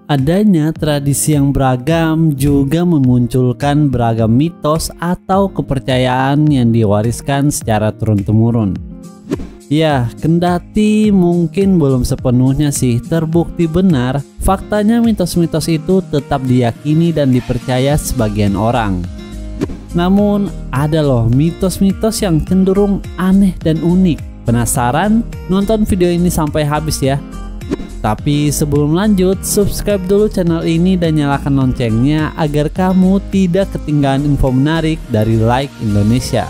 Adanya tradisi yang beragam juga memunculkan beragam mitos atau kepercayaan yang diwariskan secara turun-temurun. Ya, kendati mungkin belum sepenuhnya sih terbukti benar, faktanya mitos-mitos itu tetap diyakini dan dipercaya sebagian orang. Namun ada loh mitos-mitos yang cenderung aneh dan unik. Penasaran? Nonton video ini sampai habis ya. Tapi sebelum lanjut, subscribe dulu channel ini dan nyalakan loncengnya agar kamu tidak ketinggalan info menarik dari Like Indonesia.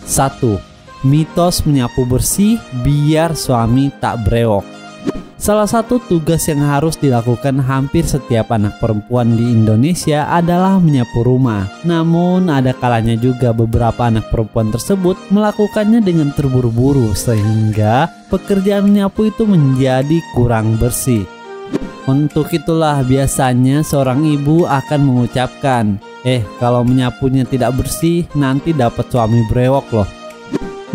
1. Mitos menyapu bersih biar suami tak brewok. Salah satu tugas yang harus dilakukan hampir setiap anak perempuan di Indonesia adalah menyapu rumah. Namun ada kalanya juga beberapa anak perempuan tersebut melakukannya dengan terburu-buru sehingga pekerjaan menyapu itu menjadi kurang bersih. Untuk itulah biasanya seorang ibu akan mengucapkan, kalau menyapunya tidak bersih nanti dapat suami brewok loh.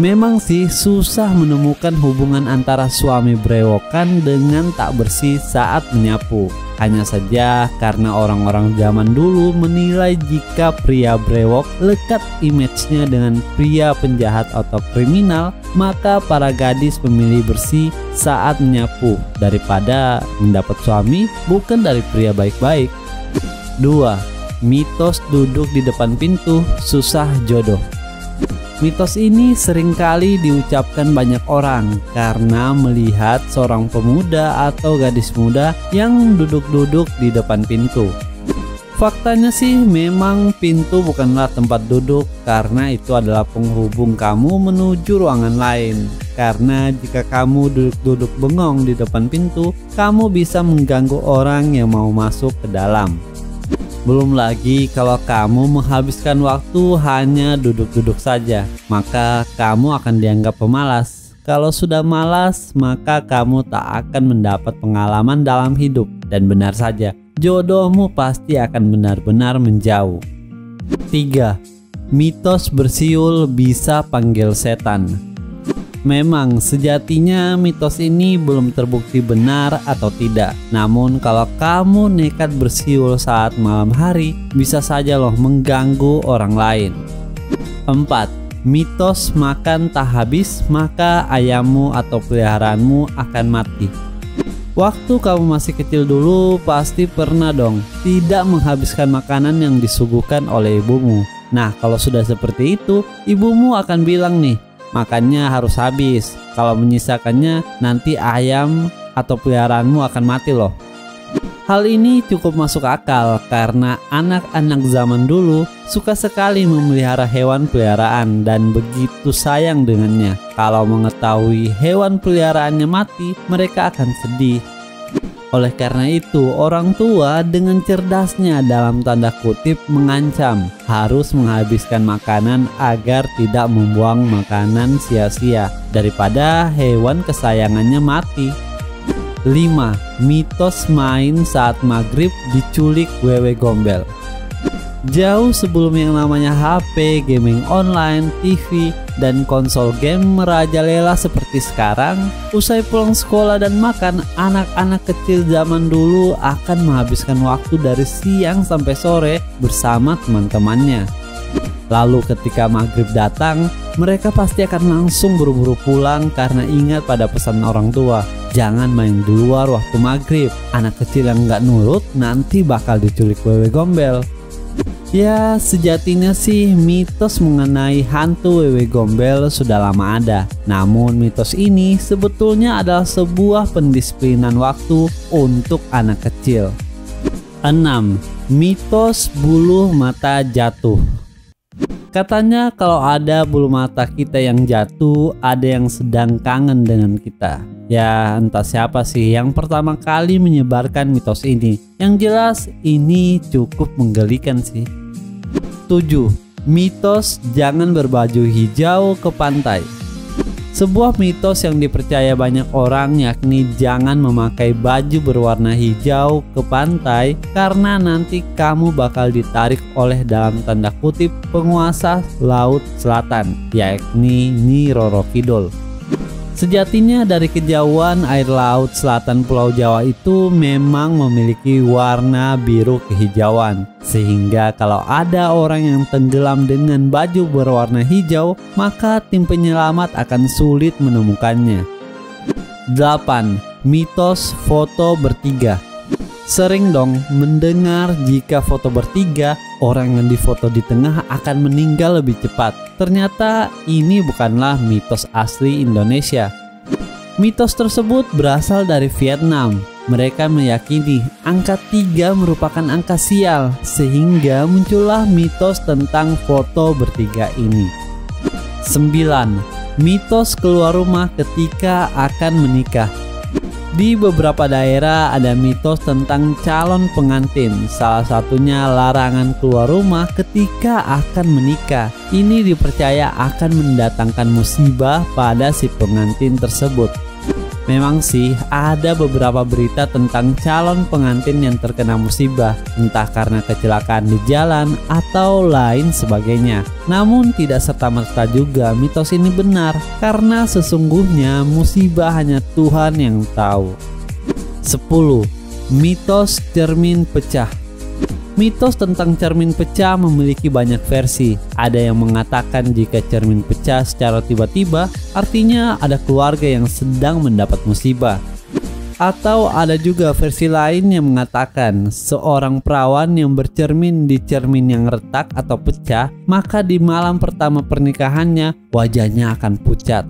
Memang sih susah menemukan hubungan antara suami brewokan dengan tak bersih saat menyapu. Hanya saja karena orang-orang zaman dulu menilai jika pria brewok lekat image-nya dengan pria penjahat atau kriminal, maka para gadis memilih bersih saat menyapu daripada mendapat suami bukan dari pria baik-baik. 2. Mitos duduk di depan pintu susah jodoh. Mitos ini seringkali diucapkan banyak orang karena melihat seorang pemuda atau gadis muda yang duduk-duduk di depan pintu. Faktanya sih memang pintu bukanlah tempat duduk karena itu adalah penghubung kamu menuju ruangan lain. Karena jika kamu duduk-duduk bengong di depan pintu, kamu bisa mengganggu orang yang mau masuk ke dalam. Belum lagi kalau kamu menghabiskan waktu hanya duduk-duduk saja, maka kamu akan dianggap pemalas. Kalau sudah malas, maka kamu tak akan mendapat pengalaman dalam hidup. Dan benar saja, jodohmu pasti akan benar-benar menjauh. 3. Mitos bersiul bisa panggil setan. Memang sejatinya mitos ini belum terbukti benar atau tidak. Namun kalau kamu nekat bersiul saat malam hari, bisa saja loh mengganggu orang lain. 4. Mitos makan tak habis maka ayammu atau peliharaanmu akan mati. Waktu kamu masih kecil dulu pasti pernah dong tidak menghabiskan makanan yang disuguhkan oleh ibumu. Nah, kalau sudah seperti itu, ibumu akan bilang nih, makannya harus habis. Kalau menyisakannya nanti ayam atau peliharaanmu akan mati loh. Hal ini cukup masuk akal karena anak-anak zaman dulu suka sekali memelihara hewan peliharaan dan begitu sayang dengannya. Kalau mengetahui hewan peliharaannya mati, mereka akan sedih. Oleh karena itu, orang tua dengan cerdasnya dalam tanda kutip mengancam harus menghabiskan makanan agar tidak membuang makanan sia-sia daripada hewan kesayangannya mati. 5. Mitos main saat maghrib diculik wewe gombel. Jauh sebelum yang namanya HP, gaming online, TV, dan konsol game merajalela seperti sekarang, usai pulang sekolah dan makan, anak-anak kecil zaman dulu akan menghabiskan waktu dari siang sampai sore bersama teman-temannya. Lalu ketika maghrib datang, mereka pasti akan langsung buru-buru pulang karena ingat pada pesan orang tua, jangan main di luar waktu maghrib. Anak kecil yang nggak nurut nanti bakal diculik wewe gombel. Ya, sejatinya sih mitos mengenai hantu wewe gombel sudah lama ada. Namun mitos ini sebetulnya adalah sebuah pendisiplinan waktu untuk anak kecil. 6. Mitos bulu mata jatuh. Katanya kalau ada bulu mata kita yang jatuh, ada yang sedang kangen dengan kita. Ya, entah siapa sih yang pertama kali menyebarkan mitos ini. Yang jelas ini cukup menggelikan sih. 7. Mitos jangan berbaju hijau ke pantai. Sebuah mitos yang dipercaya banyak orang yakni jangan memakai baju berwarna hijau ke pantai karena nanti kamu bakal ditarik oleh dalam tanda kutip penguasa Laut Selatan yakni Nyi Roro Kidul. Sejatinya dari kejauhan air laut selatan Pulau Jawa itu memang memiliki warna biru kehijauan, sehingga kalau ada orang yang tenggelam dengan baju berwarna hijau, maka tim penyelamat akan sulit menemukannya. 8. Mitos foto bertiga. Sering dong mendengar jika foto bertiga, orang yang difoto di tengah akan meninggal lebih cepat. Ternyata ini bukanlah mitos asli Indonesia. Mitos tersebut berasal dari Vietnam. Mereka meyakini angka 3 merupakan angka sial, sehingga muncullah mitos tentang foto bertiga ini. 9. Mitos keluar rumah ketika akan menikah. Di beberapa daerah ada mitos tentang calon pengantin, salah satunya larangan keluar rumah ketika akan menikah. Ini dipercaya akan mendatangkan musibah pada si pengantin tersebut. Memang sih ada beberapa berita tentang calon pengantin yang terkena musibah, entah karena kecelakaan di jalan atau lain sebagainya. Namun tidak serta-merta juga mitos ini benar, karena sesungguhnya musibah hanya Tuhan yang tahu. 10. Mitos cermin pecah. Mitos tentang cermin pecah memiliki banyak versi. Ada yang mengatakan jika cermin pecah secara tiba-tiba, artinya ada keluarga yang sedang mendapat musibah. Atau ada juga versi lain yang mengatakan seorang perawan yang bercermin di cermin yang retak atau pecah, maka di malam pertama pernikahannya wajahnya akan pucat.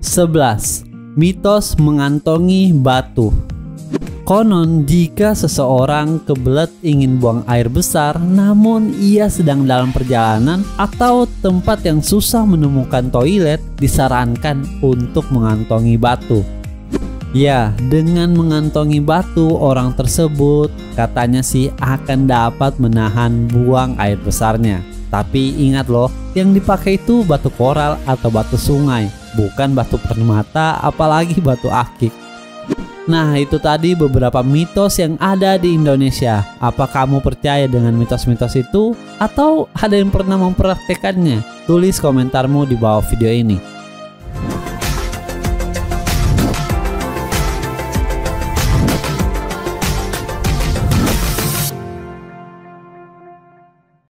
11. Mitos mengantongi batu. Konon jika seseorang kebelet ingin buang air besar namun ia sedang dalam perjalanan atau tempat yang susah menemukan toilet, disarankan untuk mengantongi batu. Ya, dengan mengantongi batu orang tersebut katanya sih akan dapat menahan buang air besarnya. Tapi ingat loh, yang dipakai itu batu koral atau batu sungai, bukan batu permata apalagi batu akik. Nah, itu tadi beberapa mitos yang ada di Indonesia. Apa kamu percaya dengan mitos-mitos itu? Atau ada yang pernah mempraktekannya? Tulis komentarmu di bawah video ini.